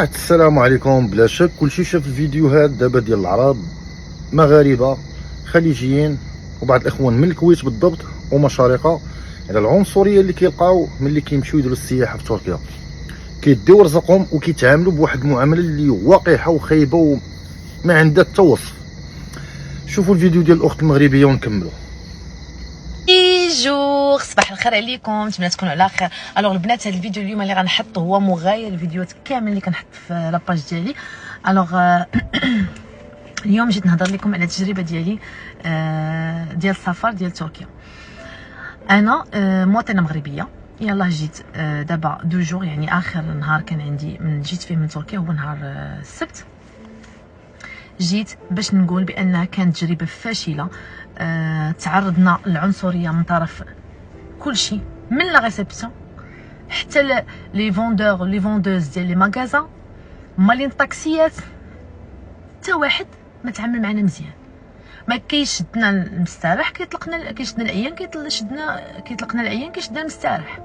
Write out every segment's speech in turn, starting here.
السلام عليكم. بلا شك كلشي شاف الفيديوهات دابا ديال العرب، مغاربه، خليجيين وبعض الاخوان من الكويت بالضبط ومشارقه، على العنصريه اللي كيلقاو ملي كيمشيو يديروا السياحه في تركيا. كيديو رزقهم وكيتعاملوا بواحد المعامله اللي وقحه وخايبه وما عندها حتى وصف. شوفوا الفيديو ديال الاخت المغربيه ونكملوا. بونجور، صباح الخير عليكم، نتمنى تكونوا على خير. الوغ البنات، هذا الفيديو اليوم اللي غنحط هو مغاير الفيديوهات كامل اللي كنحط في لاباج ديالي. الوغ اليوم جيت نهضر لكم على التجربه ديالي ديال السفر ديال تركيا. انا مواطنه مغربيه، يلاه جيت دابا 2 جور، يعني اخر نهار كان عندي من جيت فيه من تركيا هو نهار السبت. جيت باش نقول بانها كانت تجربه فاشله. تعرضنا للعنصريه من طرف كل شيء، من لا ريسبسيون حتى لي فوندور لي فوندوز ديال لي ماغازان، مالين الطاكسيات، حتى واحد ما تعامل معنا مزيان. ما كيشدنا المستراح كيطلقنا، كيشدنا العيان كيطلقنا العيان كيشدنا المستراح.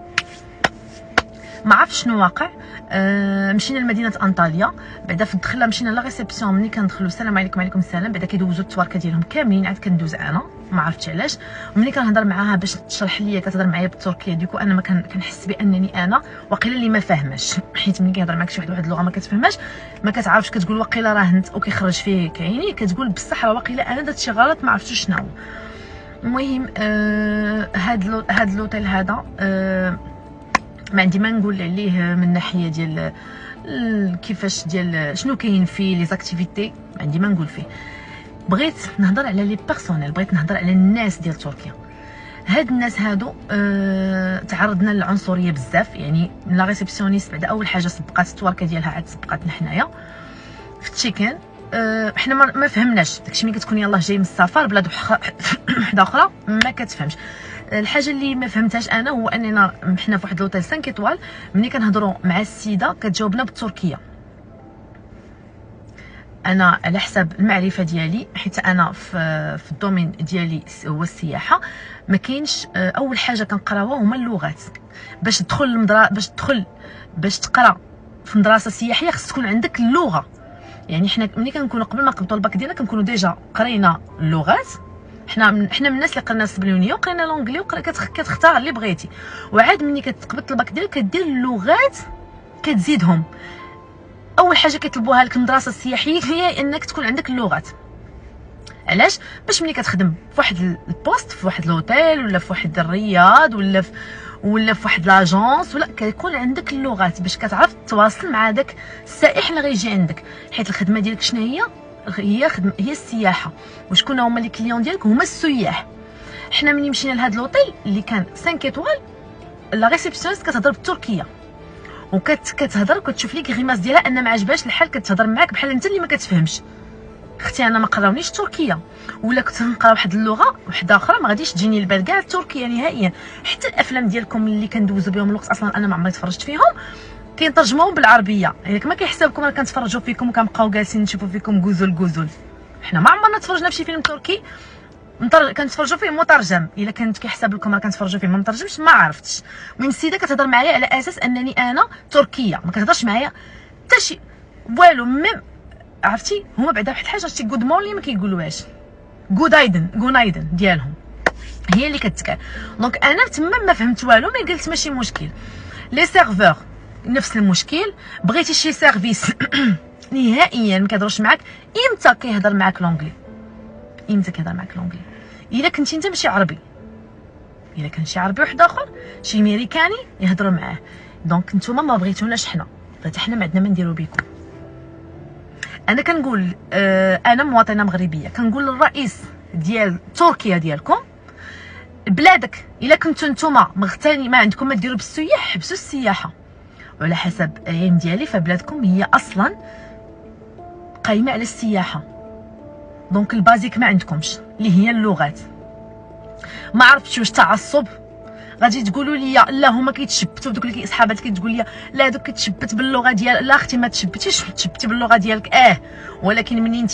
ما عرفتش شنو واقع. مشينا لمدينه انطاليا، بعدا في الدخله مشينا لا ريسبسيون. ملي كندخلوا السلام عليكم وعليكم السلام، بعدا كيدوزوا التواركه ديالهم كاملين، عاد كندوز انا ما عرفتش علاش. وملي كنهضر معاها باش تشرح لي، كتهضر معايا بالتركيه، ديكو انا ما كنحس بانني انا واقيلا اللي ما فاهماش، حيت ملي كيهضر معاك شي واحد اللغه ما كتفهمهاش، ما كتعرفش، كتقول واقيلا راه انت وكيخرج فيه كعيني، كتقول بصح راه واقيلا انا درت شي غلط ما عرفتش شنو. المهم هاد لوطيل هذا ما عندي ما نقول عليه من الناحيه ديال كيفاش ديال شنو كاين فيه لي زاكتيفيتي، ما عندي ما نقول فيه. بغيت نهضر على لي بيرسونيل، بغيت نهضر على الناس ديال تركيا. هاد الناس هادو تعرضنا للعنصريه بزاف. يعني لا ريسبسيونيست بعدا اول حاجه سبقات التواركه ديالها، عاد سبقاتنا حنايا في التشيكين. حنا ما فهمناش داكشي. ملي كتكون يلاه جاي من السفر بلاد وحده اخرى ما كتفهمش. الحاجه اللي ما فهمتهاش انا هو اننا حنا في واحد لوطيل 5 ايطوال، ملي كنهضروا مع السيده كتجاوبنا بالتركيه. انا على حسب المعرفه ديالي، حيت انا في الدومين ديالي هو السياحه، ما كاينش اول حاجه كنقراوها هما اللغات. باش تدخل باش تقرا في مدرسه سياحيه خص تكون عندك اللغه. يعني حنا ملي كنكونوا قبل ما نقبطوا الباك ديالنا كنكونوا ديجا قرينا اللغات. حنا من الناس اللي قرينا السبلونيه وقرينا لونجلي كتختار اللي بغيتي، وعاد ملي كتقبط الباك ديالك كدير اللغات كتزيدهم. اول حاجه كيطلبوها لك المدرسه السياحيه هي انك تكون عندك اللغات. علاش؟ باش ملي كتخدم في واحد البوست في واحد لوطيل ولا في واحد الرياض ولا في واحد لاجونس، ولا كيكون عندك اللغات باش كتعرف تواصل مع داك السائح اللي غيجي عندك. حيت الخدمه ديالك شنو هي السياحه، وشكون هما لي كليون ديالك؟ هما السياح. حنا ملي مشينا لهاد لوطيل اللي كان 5 ايطوال، لا ريسبسيونيست كتهضر بالتركيه كتهضر وكتشوف ليك غيماس ديالها ان ما عجبهاش الحال، كتهضر معاك بحال انت اللي ما كتفهمش. اختي انا ما قراونيش تركيه، ولا كنت نقرا واحد اللغه وحده اخرى ما غاديش تجيني البال كاع التركيه نهائيا. حتى الافلام ديالكم اللي كندوزو بهم الوقت اصلا انا ما عمري تفرجت فيهم، كيترجموهم بالعربيه. يعني ما كيحسابكم راه كنتفرجوا فيكم وكنبقاو جالسين نشوفوا فيكم غزل. حنا ما عمرنا تفرجنا في شي فيلم تركي كنتفرجوا فيه مترجم. الا كانت كيحسب لكم راه كنتفرجوا فيه ما مترجمش، ما عرفتش. المهم السيده كتهضر معايا على اساس انني انا تركيه، ما كتهضرش معايا حتى شي والو. ميم عرفتي هما بعدا واحد الحاجه شتي جود مورنينغ ما كيقولوهاش، غونايدن ديالهم هي اللي كتقال. دونك انا تما ما فهمت والو، ما قلت ماشي مشكل. لي سيرفور نفس المشكل، بغيتي شي سيرفيس نهائيا ما كيهضرش معاك. امتى كيهضر معاك لونجلي؟ الا كنتي انت ماشي عربي، الا كان شي عربي واحد اخر شي امريكاني يهضروا معاه. دونك نتوما ما بغيتوناش، حنا ما عندنا ما نديرو بكم. انا كنقول انا مواطنه مغربيه، كنقول للرئيس ديال تركيا ديالكم، بلادك الا كنتو نتوما مغتاني ما عندكم ما ديروا بالسياح، حبسوا السياحه. وعلى حسب العلم ديالي فبلادكم هي اصلا قايمه على السياحه. دونك البازيك ما عندكمش اللي هي اللغات. ما عرفتش واش تعصب غادي تقولوا لي لا هما كيتشبتوا دوك اللي اصحاباتك كتقول لي لا دوك كتشبت باللغه ديال. لا اختي ما تشبتي باللغه ديالك، ولكن منين انت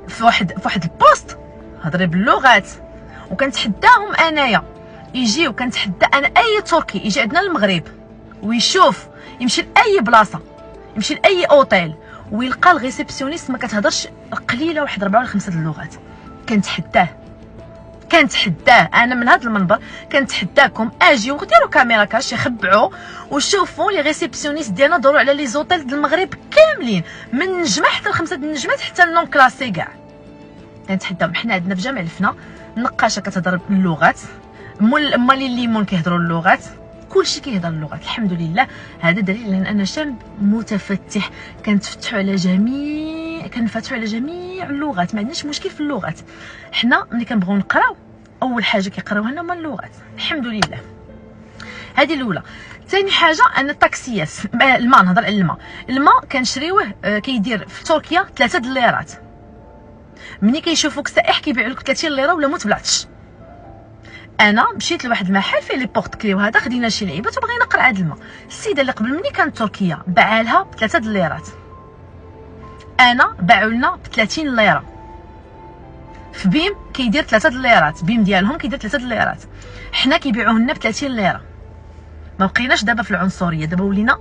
في واحد البوست هضري باللغات. وكنتحداهم انايا يجيو، كنتحدى انا اي تركي يجي عندنا للمغرب ويشوف، يمشي لاي بلاصه يمشي لاي اوتيل ويلقى الريسبسيونيست ما كتهضرش قليله واحد 4 ولا 5 اللغات، كنتحداه انا من هذا المنبر كنتحداكم اجيو وديروا كاميرا كاش يخبعوا وشوفوا لي ريسبسيونيست ديالنا دوروا على لي زوتيل ديال المغرب كاملين من نجمه حتى ل5 النجمات حتى النون كلاسي كاع. كنتحداهم. حنا عندنا في جامع الفنا نقاشه كتهضر اللغات، مالي الليمون كيهضروا اللغات، كلشي كيهضر اللغات الحمد لله. هذا دليل على ان شاب متفتح، كنفتحوا على جميع اللغات، ما عندناش مشكل في اللغات. حنا ملي كنبغيو نقراو اول حاجه كيقراوها لنا هما اللغات الحمد لله. هذه الاولى. ثاني حاجه ان الطاكسيات الماء، نهضر على الماء كنشريوه كيدير في تركيا 3 الليرات، ملي كيشوفوك سائح كيبيعوا لك 30 ليره ولا ما تبلعتش. انا مشيت لواحد المحل فيه لي بورت كلي وهذا، خدينا شي لعيبات وبغينا نقرا هذا الماء. السيده اللي قبل مني كانت تركيا باعها ب 3 الليرات، انا باعوا لنا ب 30 ليره. في بيم كيدير 3 الليرات، بيم ديالهم كيدير 3 الليرات، حنا كيبيعوه لنا ب 30 ليره. ما بقيناش دابا في العنصريه، دابا ولينا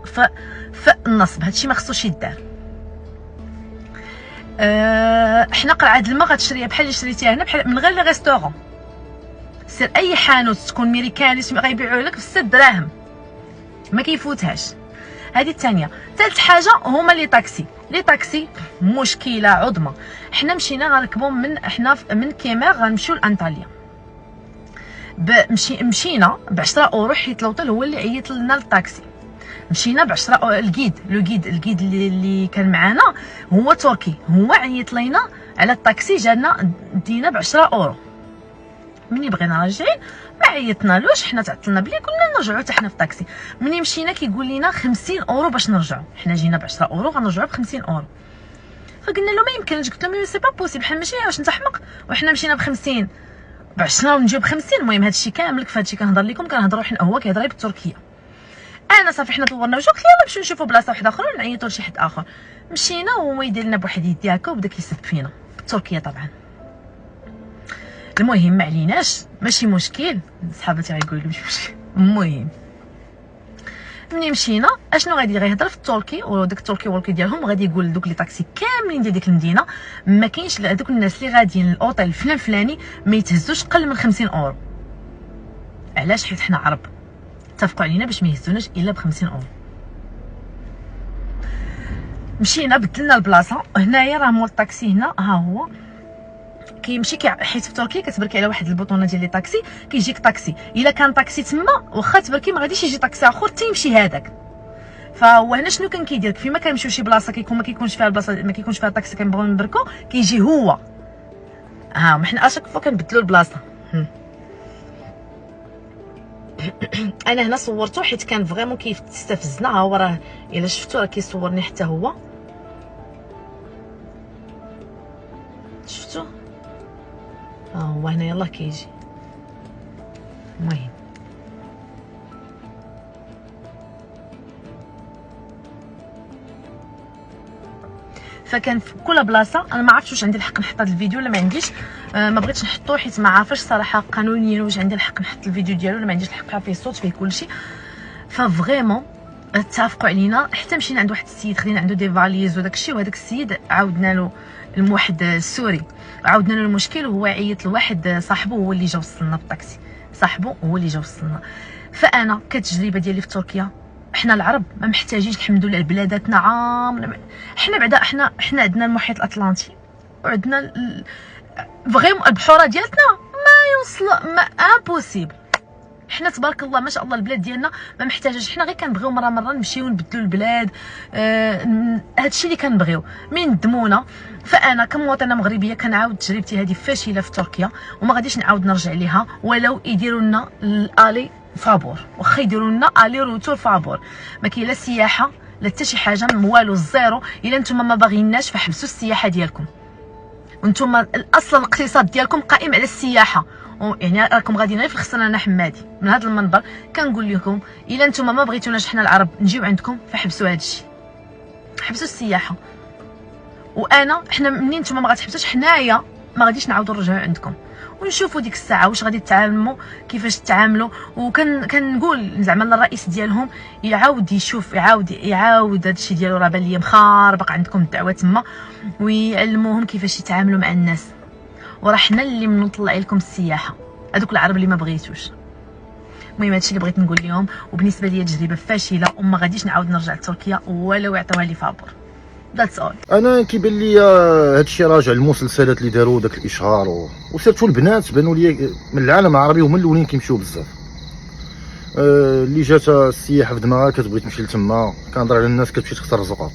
في النصب. هادشي ما خصوش يدار. حنا قرعه الماء غتشريها بحال اللي شريتيها هنا، بحال من غير لي ريستورون. سير اي حانوت تكون ميريكاني غيبيعوا لك ب 6 دراهم، ما كيفوتهاش. هذه الثانيه. ثالث حاجه هما لي طاكسي مشكله عظمى. حنا مشينا غنركبوا من كيمير غنمشيو لانطاليا، مشينا ب 10 اورو حيت لوطيل هو اللي عيط لنا للطاكسي. مشينا ب 10 اورو. الجيد اللي كان معانا هو تركي، هو عيط لينا على الطاكسي، جانا دينا ب 10 اورو. مني بغينا راجعين ما عيطنالوش، حنا تعطلنا بلي كنا نرجعوا حتى حنا في الطاكسي. مني مشينا كيقول لنا 50 اورو باش نرجعوا، حنا جينا ب 10 اورو غنرجعوا ب 50 اورو. فقلنا له ما يمكنش، قلت له سي با بوسيبل، حنا ماشي واش انت حمق وحنا مشينا ب 50 ب 10 ونجيو ب 50. المهم هادشي كامل في هادشي كنهضر لكم كنهضروا حنا، هو كيهضر لي بالتركيه. انا صافي حنا دورنا وجه، قلت يلاه نمشيو نشوفوا بلاصه واحده اخرى ونعيطوا لشي حد اخر. مشينا وهو يدير لنا بواحد يدي هكا وبدا كيسب فينا بالتركيه طبعا. المهم ما عليناش، ماشي مشكل، صحابتي غيقولوا لي ماشي مشكل. المهم ملي مشينا اشنو غادي غيهضر في التركي، وداك التركي والكي ديالهم غادي يقول لدوك لي طاكسي كاملين ديال ديك المدينه ما كاينش هذوك الناس اللي غاديين للاوطيل الفلاني ما يتهزوش قل من 50 اورو. علاش؟ حيت حنا عرب، اتفقوا علينا باش ما يهزوناش الا ب 50 اورو. مشينا بدلنا البلاصه. هنايا راه مول الطاكسي هنا ها هو كيمشي حيت في تركيا كتبركي على واحد البوطونه ديال لي طاكسي كيجيك طاكسي، الا كان طاكسي تما واخا تبركي ما غاديش يجي طاكسي اخر حتى يمشي هذاك. فهو هنا شنو كان كيدير؟ فيما كنمشيو شي بلاصه ما كيكونش فيها البلاصه، ما كيكونش فيها طاكسي كنبغيو نبركو، كيجي هو. ما حنا اشاك فوا كنبدلوا البلاصه. انا هنا صورته حيت كان فريمون كيستفزنا. ها هو راه الا شفتو راه كيصورني حتى هو، شفتو هو هنا يلاه كيجي. المهم فكان في كل بلاصه. انا ما عرفتش واش عندي الحق نحط هذا الفيديو ولا ما عنديش، ما بغيتش نحطو حيت ما عارفاش صراحه قانونيا واش عندي الحق نحط الفيديو ديالو ولا ما عنديش الحق. فيه الصوت فيه كلشي. ففريمون اتفقوا علينا حتى مشينا عند واحد السيد خدينا عنده دي فاليز وداك الشيء، وهذاك السيد عاودنا له واحد السوري عاودنا له المشكل، وهو عيط لواحد صاحبه هو اللي جا وصلنا بالطاكسي. صاحبه هو اللي جا وصلنا. فانا كتجربه ديالي في تركيا، حنا العرب ما محتاجينش الحمد لله بلاداتنا عامره. حنا بعدا حنا عندنا المحيط الاطلنطي وعندنا فريمون البحوره ديالتنا ما يوصل، ما امبوسيبل. حنا تبارك الله ما شاء الله البلاد ديالنا ما محتاجاش. حنا غير كنبغيو مره نمشيو نبدلوا البلاد. هادشي اللي كنبغيو من ندمونا. فانا كمواطنه مغربيه كنعاود تجربتي هذه فاشله في تركيا وما غاديش نعاود نرجع ليها، ولو يديروا لنا الالي فابور، واخا يديروا لنا الي روتور فابور. ما كاين لا سياحه لا حتى شي حاجه، والو الزيرو. الا نتوما ما باغيناش فحبسوا السياحه ديالكم، وانتم اصلا الاقتصاد ديالكم قائم على السياحه. يعني راكم غاديين غير في الخسرانه. انا حمادي من هذا المنبر كنقول لكم الا نتوما ما بغيتوناش حنا العرب نجيو عندكم فحبسوا هذا الشيء، حبسوا السياحه. وانا حنا منين نتوما ما غتحبسوش، حنايا ما غاديش نعاودو نرجعو عندكم، ونشوفوا ديك الساعه واش غادي تتعاملوا، كيفاش تتعاملوا. كنقول زعما للرئيس ديالهم يعاود يشوف، يعاود هادشي ديالو، راه بان ليا مخاربق عندكم الدعوه تما، ويعلموهم كيفاش يتعاملوا مع الناس. وراه حنا اللي منطلع لكم السياحه، هذوك العرب اللي ما بغيتوش. المهم هادشي اللي بغيت نقول لهم، وبالنسبه لي تجربه فاشله وما غاديش نعاود نرجع لتركيا ولو يعطيوها لي فابور. ذاتس اول. انا كيبان لي هادشي راجع للمسلسلات اللي داروا داك الاشهار وسيرتو البنات بانوا لي من العالم العربي هما الاولين كيمشيو بزاف. اللي جات السياحه في دماغها كتبغي تمشي لتما، كنهضر على الناس كتمشي تختار رزقها،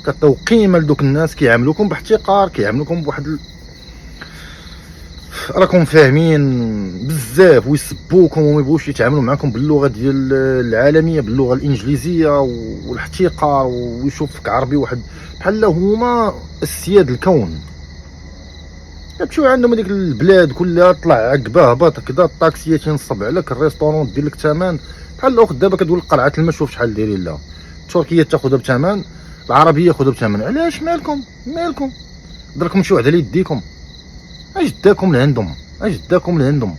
كتعطيو قيمه لدوك الناس كيعاملوكم باحتقار، كيعاملوكم بواحد راكم فاهمين بزاف، ويسبوكم وما يبغوش يتعاملوا معكم باللغه ديال العالميه، باللغه الانجليزيه والاحتقار، ويشوفك عربي واحد بحال هما السياد الكون. كتمشيو عندهم هذيك البلاد كلها، طلع عقبه هبط هكذا، الطاكسيه تينصب عليك، الريستورون دير لك ثمن بحال الاخت. دابا كتقول قلعه الماء شوف شحال دايرين لها، التركيه تاخذها بثمن، العربيه ياخذها بثمن. علاش؟ مالكم دركم شي وحده اللي يديكم، اجداكم لعندهم، اجداكم لعندهم.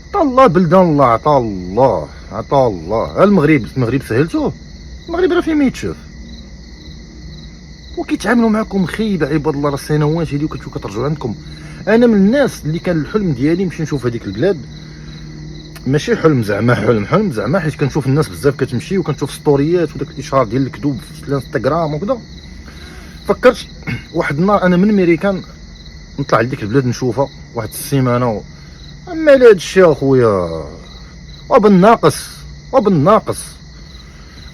عطا الله بلدان، الله عطا الله. المغرب سهلتوه، المغرب راه فيه ما يتشاف، وكيتعاملوا معكم خيبه عباد الله. راه سنوات هذي وكتمشيو كترجعوا عندكم. انا من الناس اللي كان الحلم ديالي نمشي نشوف هذيك البلاد، ماشي حلم زعما حلم زعما، حيت كنشوف الناس بزاف كتمشي وكنشوف ستوريات وداك الاشهار ديال الكذوب في الانستغرام وكذا. فكرت واحد النهار انا من ميريكان نطلع لديك البلاد نشوفها واحد السيمانه اما لا هادشي اخويا وبالناقص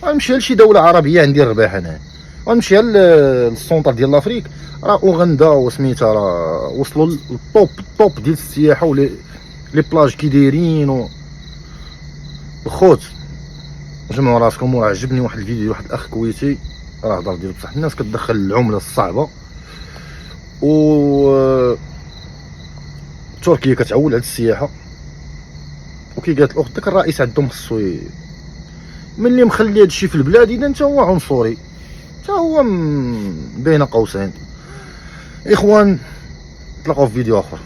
غنمشي لشي دوله عربيه عندي الرباح. انا غنمشي للسونتر ديال لافريك، راه اوغندا وسميتها راه وصلوا للطوب ديال السياحه، ولي بلاج كي دايرين. الخوت جمعوا راسكم. وراه عجبني واحد الفيديو واحد الاخ كويتي راه هضر ديال بصح الناس كتدخل العمله الصعبه، و تركيا كتعول على السياحه. وكي قالت الاخت داك الرئيس عندهم خصو ملي مخلي هادشي في البلاد، اذا انت هو عنصري، حتى هو بين قوسين. اخوان، نتلاقاو في فيديو اخر.